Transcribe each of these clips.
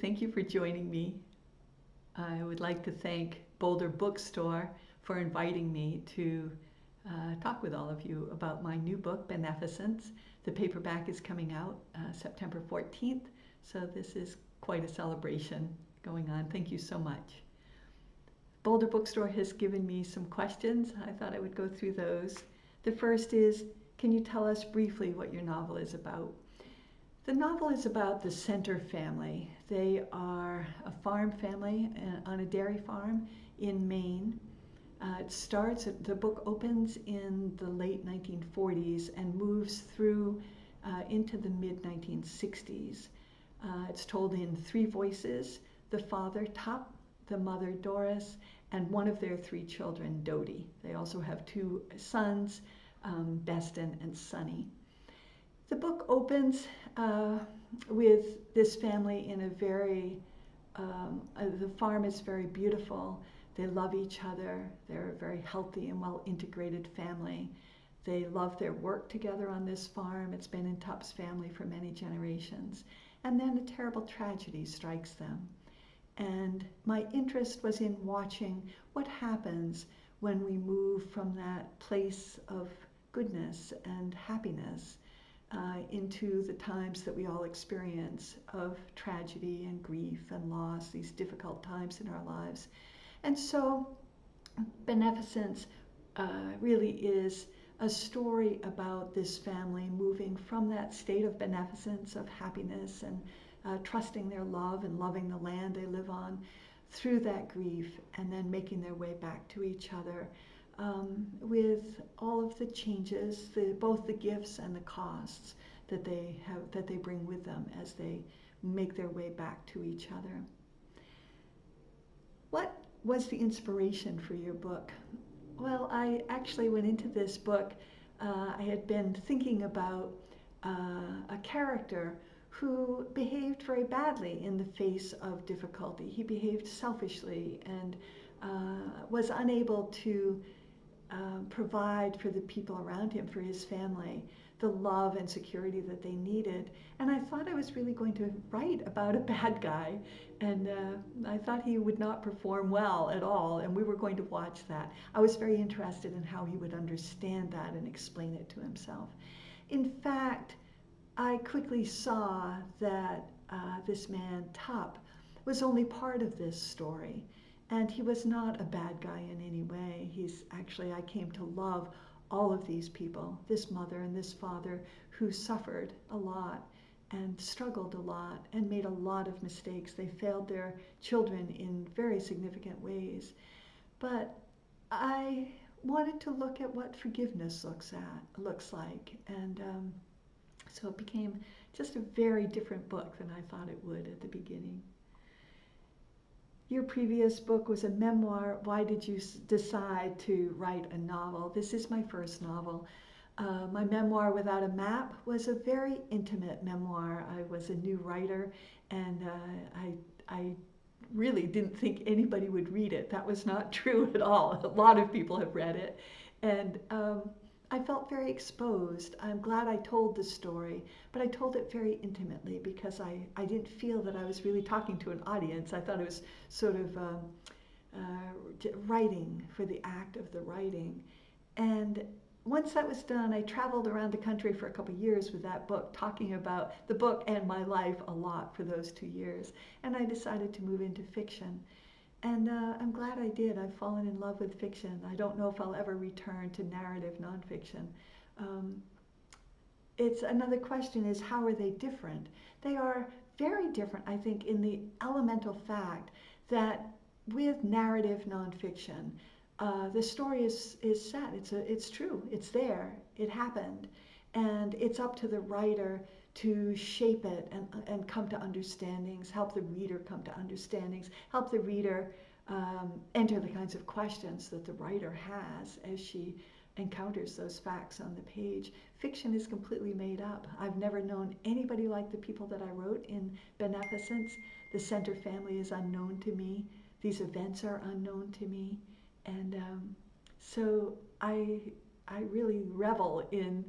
Thank you for joining me. I would like to thank Boulder Bookstore for inviting me to talk with all of you about my new book, Beneficence. The paperback is coming out September 14th, so this is quite a celebration going on. Thank you so much. Boulder Bookstore has given me some questions. I thought I would go through those. The first is, can you tell us briefly what your novel is about? The novel is about the Center family. They are a farm family on a dairy farm in Maine. The book opens in the late 1940s and moves through into the mid-1960s. It's told in three voices: the father, Tup, the mother, Doris, and one of their three children, Dodie. They also have two sons, Beston and Sonny. The book opens with this family in the farm is very beautiful. They love each other. They're a very healthy and well-integrated family. They love their work together on this farm. It's been in Tup's family for many generations. And then a terrible tragedy strikes them. And my interest was in watching what happens when we move from that place of goodness and happiness into the times that we all experience of tragedy and grief and loss, these difficult times in our lives. And so Beneficence really is a story about this family moving from that state of beneficence, of happiness and trusting their love and loving the land they live on, through that grief, and then making their way back to each other. With all of the changes, both the gifts and the costs that they bring with them as they make their way back to each other. What was the inspiration for your book? Well, I actually went into this book, I had been thinking about a character who behaved very badly in the face of difficulty. He behaved selfishly and was unable to provide for the people around him, for his family, the love and security that they needed. And I thought I was really going to write about a bad guy, and I thought he would not perform well at all, and we were going to watch that. I was very interested in how he would understand that and explain it to himself. In fact, I quickly saw that this man, Tup, was only part of this story. And he was not a bad guy in any way. I came to love all of these people, this mother and this father, who suffered a lot and struggled a lot and made a lot of mistakes. They failed their children in very significant ways. But I wanted to look at what forgiveness looks like. And so it became just a very different book than I thought it would at the beginning. Your previous book was a memoir. Why did you decide to write a novel? This is my first novel. My memoir, Without a Map, was a very intimate memoir. I was a new writer, and I really didn't think anybody would read it. That was not true at all. A lot of people have read it. And I felt very exposed. I'm glad I told the story, but I told it very intimately because I didn't feel that I was really talking to an audience. I thought it was sort of writing for the act of the writing. And once that was done, I traveled around the country for a couple of years with that book, talking about the book and my life a lot for those 2 years. And I decided to move into fiction. And I'm glad I did. I've fallen in love with fiction. I don't know if I'll ever return to narrative nonfiction. It's another question is, how are they different? They are very different, I think, in the elemental fact that with narrative nonfiction, the story is set. It's true. It's there. It happened. And it's up to the writer to shape it and come to understandings, help the reader come to understandings, help the reader enter the kinds of questions that the writer has as she encounters those facts on the page. Fiction is completely made up. I've never known anybody like the people that I wrote in Beneficence. The Center family is unknown to me. These events are unknown to me. And so I really revel in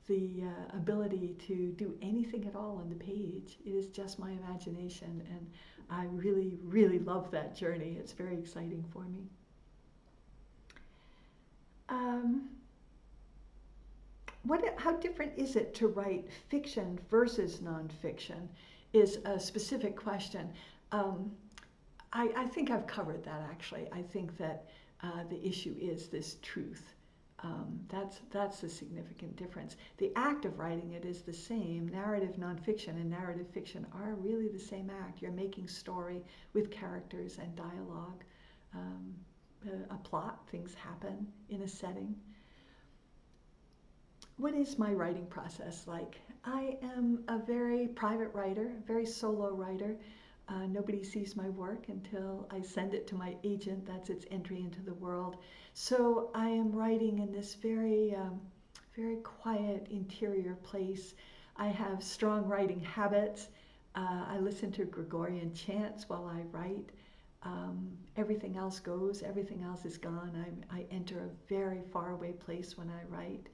the ability to do anything at all on the page. It is just my imagination, and I really, really love that journey. It's very exciting for me. How different is it to write fiction versus nonfiction is a specific question. Um, I think I've covered that actually. I think that the issue is this truth. That's the significant difference. The act of writing it is the same. Narrative nonfiction and narrative fiction are really the same act. You're making story with characters and dialogue, a plot, things happen in a setting. What is my writing process like? I am a very private writer, very solo writer. Nobody sees my work until I send it to my agent. That's its entry into the world. So I am writing in this very, very quiet interior place. I have strong writing habits. I listen to Gregorian chants while I write. Everything else goes, everything else is gone. I enter a very faraway place when I write.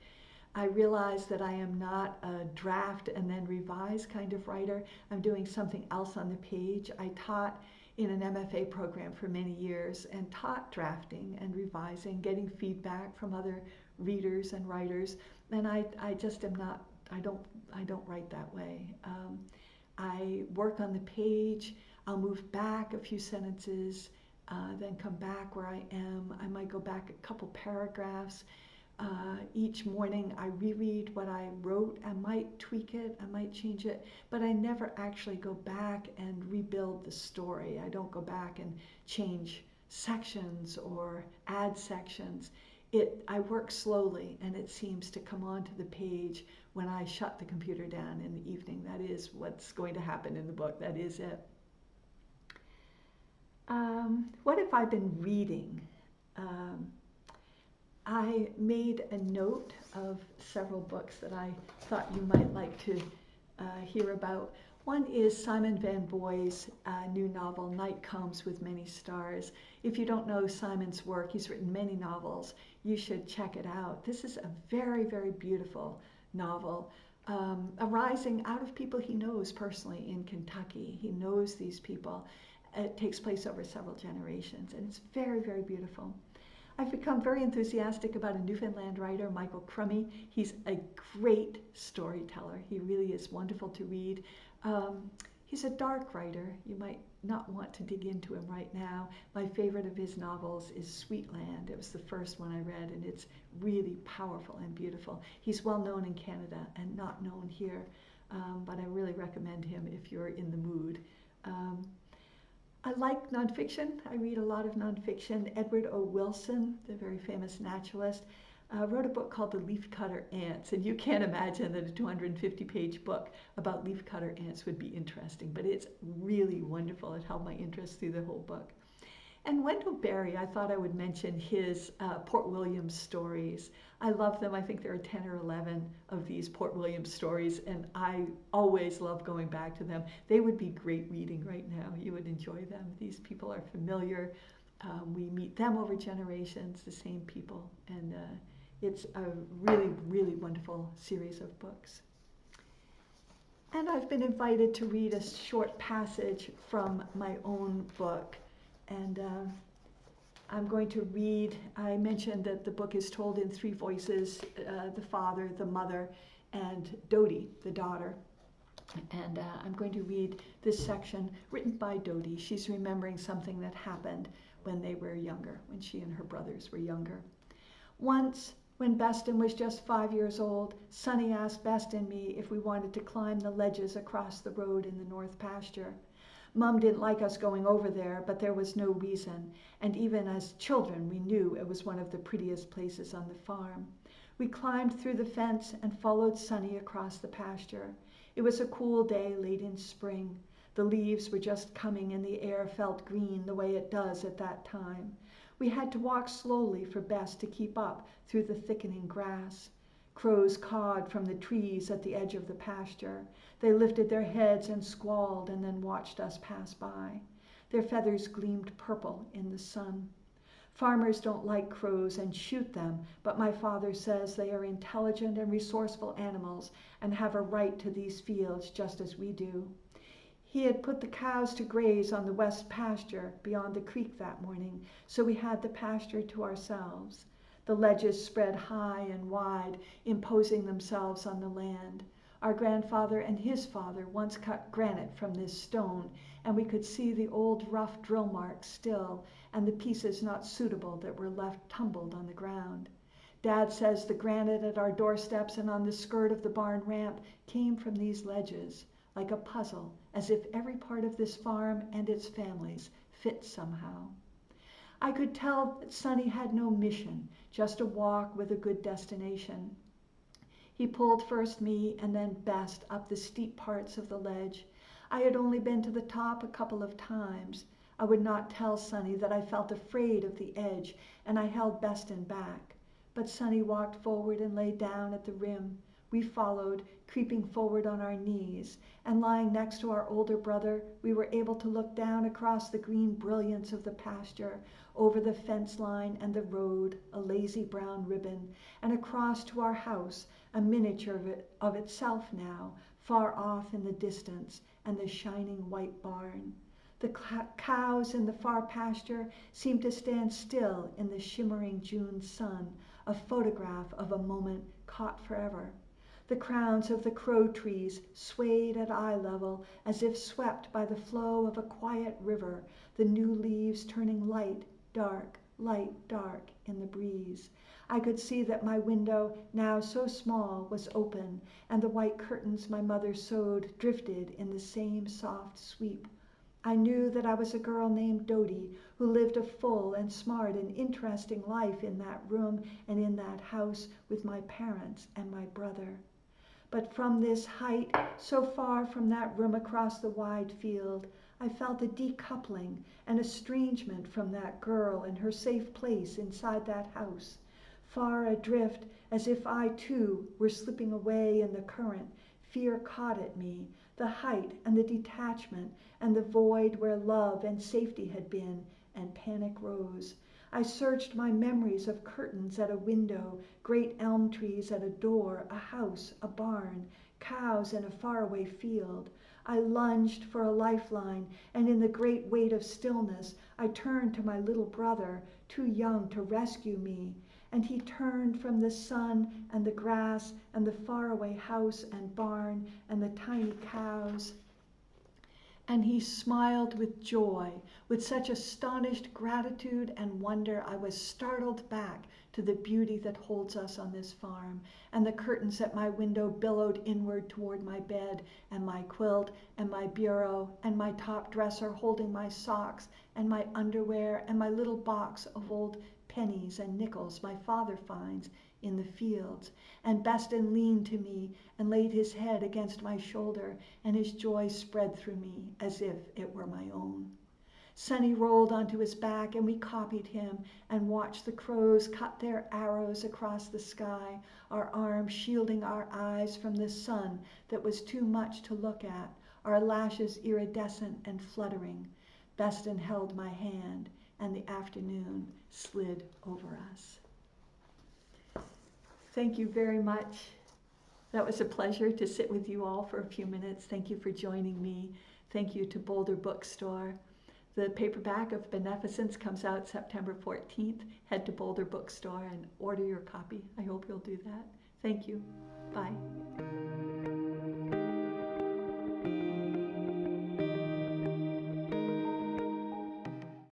I realize that I am not a draft and then revise kind of writer. I'm doing something else on the page. I taught in an MFA program for many years and taught drafting and revising, getting feedback from other readers and writers. And I just am not, I don't write that way. I work on the page. I'll move back a few sentences, then come back where I am. I might go back a couple paragraphs. Each morning I reread what I wrote. I might tweak it, I might change it, but I never actually go back and rebuild the story. I don't go back and change sections or add sections. I work slowly, and it seems to come onto the page when I shut the computer down in the evening. That is what's going to happen in the book. That is it. What have I been reading? I made a note of several books that I thought you might like to hear about. One is Simon Van Boy's new novel, Night Comes with Many Stars. If you don't know Simon's work, he's written many novels. You should check it out. This is a very, very beautiful novel, arising out of people he knows personally in Kentucky. He knows these people. It takes place over several generations, and it's very, very beautiful. I've become very enthusiastic about a Newfoundland writer, Michael Crummey. He's a great storyteller. He really is wonderful to read. He's a dark writer. You might not want to dig into him right now. My favorite of his novels is Sweetland. It was the first one I read, and it's really powerful and beautiful. He's well known in Canada and not known here, but I really recommend him if you're in the mood. I like nonfiction. I read a lot of nonfiction. Edward O. Wilson, the very famous naturalist, wrote a book called The Leafcutter Ants, and you can't imagine that a 250-page book about leafcutter ants would be interesting, but it's really wonderful. It held my interest through the whole book. And Wendell Berry, I thought I would mention his Port Williams stories. I love them. I think there are 10 or 11 of these Port Williams stories, and I always love going back to them. They would be great reading right now. You would enjoy them. These people are familiar. We meet them over generations, the same people, and it's a really, really wonderful series of books. And I've been invited to read a short passage from my own book. And I'm going to read, I mentioned that the book is told in three voices, the father, the mother, and Dodie, the daughter. And I'm going to read this section written by Dodie. She's remembering something that happened when they were younger, when she and her brothers were younger. Once, when Beston was just 5 years old, Sonny asked Best and me if we wanted to climb the ledges across the road in the north pasture. Mom didn't like us going over there, but there was no reason, and even as children we knew it was one of the prettiest places on the farm. We climbed through the fence and followed Sonny across the pasture. It was a cool day late in spring. The leaves were just coming and the air felt green the way it does at that time. We had to walk slowly for Bess to keep up through the thickening grass. Crows cawed from the trees at the edge of the pasture. They lifted their heads and squalled and then watched us pass by. Their feathers gleamed purple in the sun. Farmers don't like crows and shoot them, but my father says they are intelligent and resourceful animals and have a right to these fields just as we do. He had put the cows to graze on the west pasture beyond the creek that morning, so we had the pasture to ourselves. The ledges spread high and wide, imposing themselves on the land. Our grandfather and his father once cut granite from this stone, and we could see the old rough drill marks still, and the pieces not suitable that were left tumbled on the ground. Dad says the granite at our doorsteps and on the skirt of the barn ramp came from these ledges, like a puzzle, as if every part of this farm and its families fit somehow. I could tell that Sonny had no mission, just a walk with a good destination. He pulled first me and then Best up the steep parts of the ledge. I had only been to the top a couple of times. I would not tell Sonny that I felt afraid of the edge, and I held Beston back. But Sonny walked forward and lay down at the rim. We followed, creeping forward on our knees, and lying next to our older brother, we were able to look down across the green brilliance of the pasture, over the fence line and the road, a lazy brown ribbon, and across to our house, a miniature of itself now, far off in the distance, and the shining white barn. The cows in the far pasture seemed to stand still in the shimmering June sun, a photograph of a moment caught forever. The crowns of the crow trees swayed at eye level as if swept by the flow of a quiet river, the new leaves turning light, dark in the breeze. I could see that my window, now so small, was open, and the white curtains my mother sewed drifted in the same soft sweep. I knew that I was a girl named Dodie, who lived a full and smart and interesting life in that room and in that house with my parents and my brother. But from this height, so far from that room across the wide field, I felt a decoupling, an estrangement from that girl and her safe place inside that house. Far adrift, as if I too were slipping away in the current, fear caught at me, the height and the detachment and the void where love and safety had been, and panic rose. I searched my memories of curtains at a window, great elm trees at a door, a house, a barn, cows in a faraway field. I lunged for a lifeline, and in the great weight of stillness, I turned to my little brother, too young to rescue me. And he turned from the sun and the grass and the faraway house and barn and the tiny cows. And he smiled with joy, with such astonished gratitude and wonder I was startled back to the beauty that holds us on this farm, and the curtains at my window billowed inward toward my bed and my quilt and my bureau and my top dresser holding my socks and my underwear and my little box of old pennies and nickels my father finds in the fields. And Beston leaned to me and laid his head against my shoulder, and his joy spread through me as if it were my own. Sonny rolled onto his back, and we copied him and watched the crows cut their arrows across the sky, our arms shielding our eyes from the sun that was too much to look at, our lashes iridescent and fluttering. Beston held my hand, and the afternoon slid over us. Thank you very much. That was a pleasure to sit with you all for a few minutes. Thank you for joining me. Thank you to Boulder Bookstore. The paperback of Beneficence comes out September 14th. Head to Boulder Bookstore and order your copy. I hope you'll do that. Thank you. Bye.